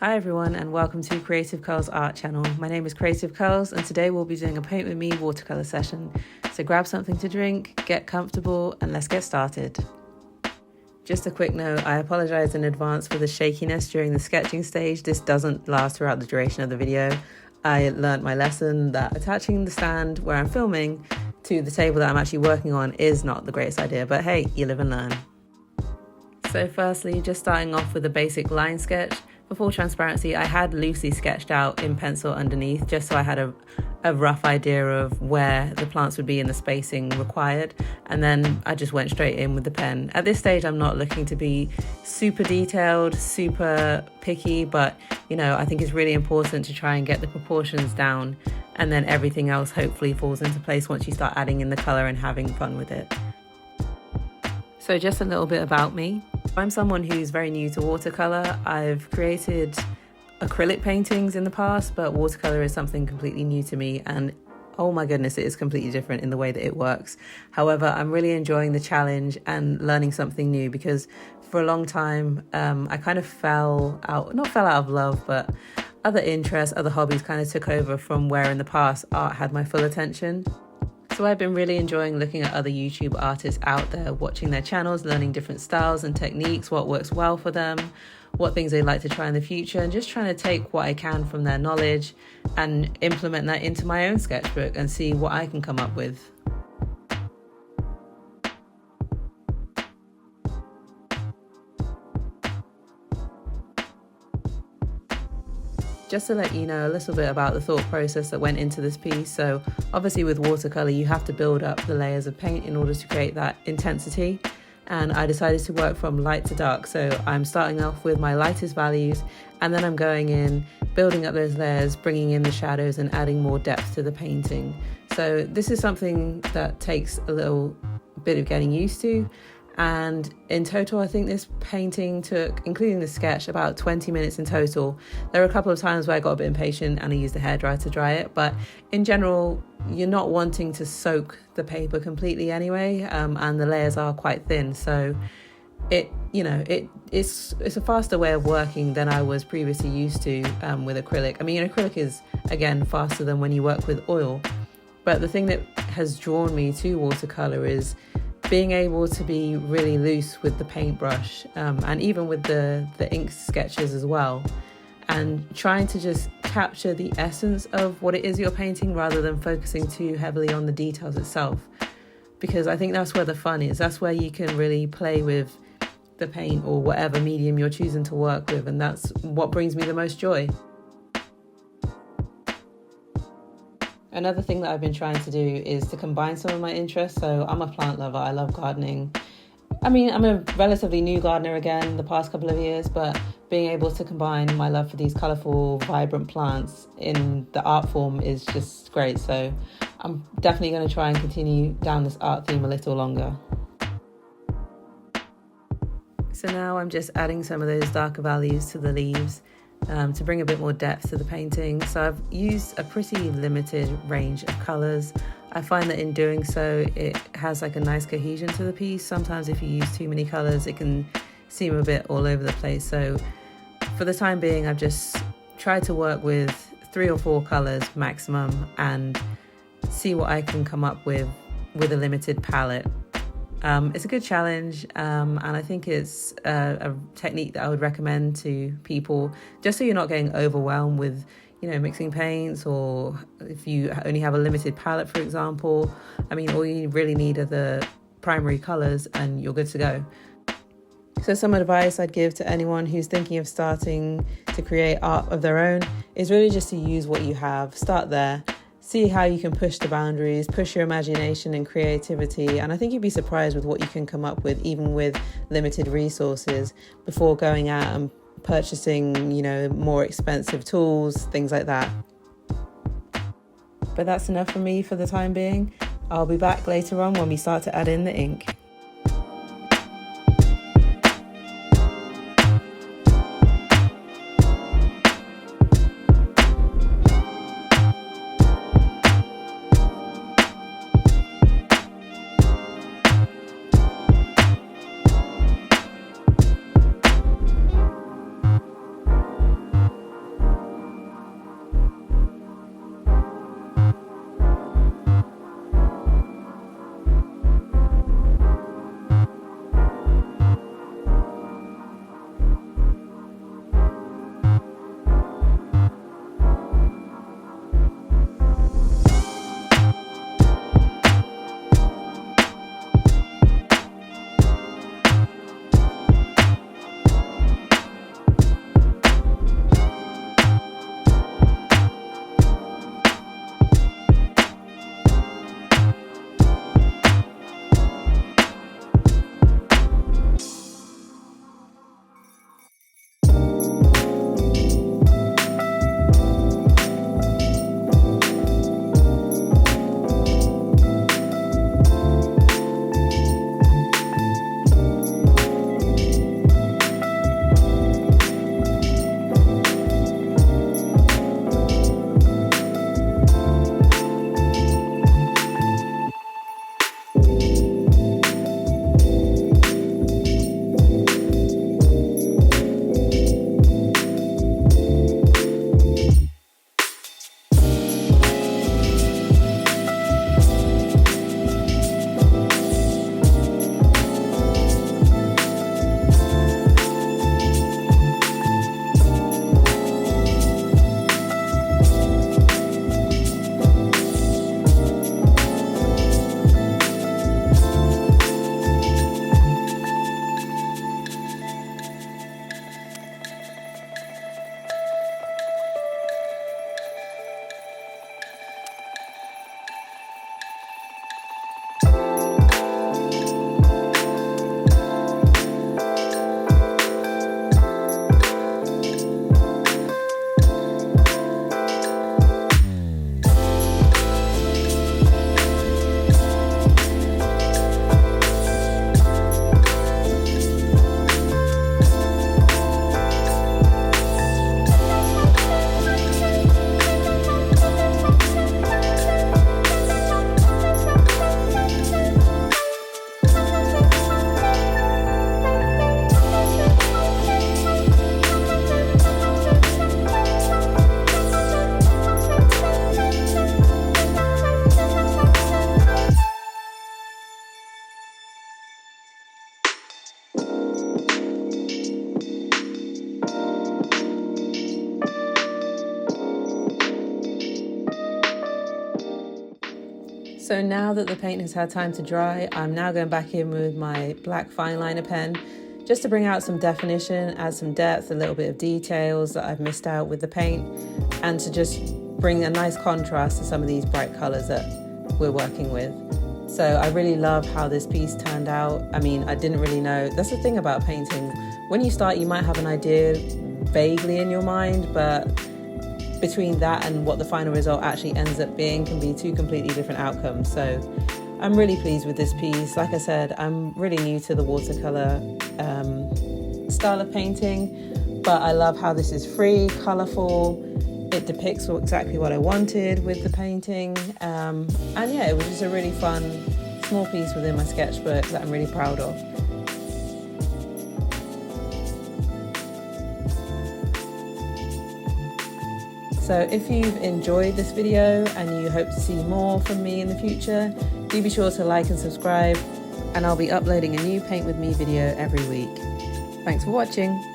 Hi everyone and welcome to Creative Curls Art Channel. My name is Creative Curls and today we'll be doing a Paint With Me watercolour session. So grab something to drink, get comfortable and let's get started. Just a quick note, I apologise in advance for the shakiness during the sketching stage. This doesn't last throughout the duration of the video. I learnt my lesson that attaching the stand where I'm filming to the table that I'm actually working on is not the greatest idea, but hey, you live and learn. So firstly, just starting off with a basic line sketch. For full transparency, I had loosely sketched out in pencil underneath just so I had a rough idea of where the plants would be in the spacing required, and then I just went straight in with the pen. At this stage I'm not looking to be super detailed, super picky, but I think it's really important to try and get the proportions down, and then everything else hopefully falls into place once you start adding in the colour and having fun with it. So just a little bit about me. I'm someone who's very new to watercolour. I've created acrylic paintings in the past, but watercolour is something completely new to me, and oh my goodness, it is completely different in the way that it works. However, I'm really enjoying the challenge and learning something new because for a long time I kind of not fell out of love, but other interests, other hobbies kind of took over from where in the past art had my full attention. So I've been really enjoying looking at other YouTube artists out there, watching their channels, learning different styles and techniques, what works well for them, what things they'd like to try in the future, and just trying to take what I can from their knowledge and implement that into my own sketchbook and see what I can come up with. Just to let you know a little bit about the thought process that went into this piece. So obviously with watercolour you have to build up the layers of paint in order to create that intensity, and I decided to work from light to dark. So I'm starting off with my lightest values and then I'm going in, building up those layers, bringing in the shadows and adding more depth to the painting. So this is something that takes a little bit of getting used to. And in total, I think this painting took, including the sketch, about 20 minutes in total. There were a couple of times where I got a bit impatient and I used a hairdryer to dry it, but in general, you're not wanting to soak the paper completely anyway, and the layers are quite thin, so it's a faster way of working than I was previously used to with acrylic. I mean, acrylic is, again, faster than when you work with oil, but the thing that has drawn me to watercolour is being able to be really loose with the paintbrush, and even with the ink sketches as well, and trying to just capture the essence of what it is you're painting rather than focusing too heavily on the details itself, because I think that's where the fun is. That's where you can really play with the paint or whatever medium you're choosing to work with, and that's what brings me the most joy. Another thing that I've been trying to do is to combine some of my interests. So I'm a plant lover, I love gardening. I mean, I'm a relatively new gardener again the past couple of years, but being able to combine my love for these colourful, vibrant plants in the art form is just great. So I'm definitely going to try and continue down this art theme a little longer. So now I'm just adding some of those darker values to the leaves, to bring a bit more depth to the painting. So I've used a pretty limited range of colours. I find that in doing so it has like a nice cohesion to the piece. Sometimes if you use too many colours it can seem a bit all over the place. So for the time being I've just tried to work with 3 or 4 colours maximum and see what I can come up with a limited palette. It's a good challenge, and I think it's a technique that I would recommend to people, just so you're not getting overwhelmed with, mixing paints, or if you only have a limited palette, for example. I mean, all you really need are the primary colours and you're good to go. So some advice I'd give to anyone who's thinking of starting to create art of their own is really just to use what you have. Start there. See how you can push the boundaries, push your imagination and creativity, and I think you'd be surprised with what you can come up with even with limited resources before going out and purchasing, more expensive tools, things like that. But that's enough for me for the time being. I'll be back later on when we start to add in the ink. So now that the paint has had time to dry, I'm now going back in with my black fine liner pen just to bring out some definition, add some depth, a little bit of details that I've missed out with the paint, and to just bring a nice contrast to some of these bright colours that we're working with. So I really love how this piece turned out. I mean, I didn't really know. That's the thing about painting. When you start, you might have an idea vaguely in your mind, but between that and what the final result actually ends up being can be two completely different outcomes. So I'm really pleased with this piece. Like I said, I'm really new to the watercolour style of painting, but I love how this is free, colourful. It depicts exactly what I wanted with the painting. And yeah, it was just a really fun, small piece within my sketchbook that I'm really proud of. So if you've enjoyed this video and you hope to see more from me in the future, do be sure to like and subscribe, and I'll be uploading a new Paint With Me video every week. Thanks for watching.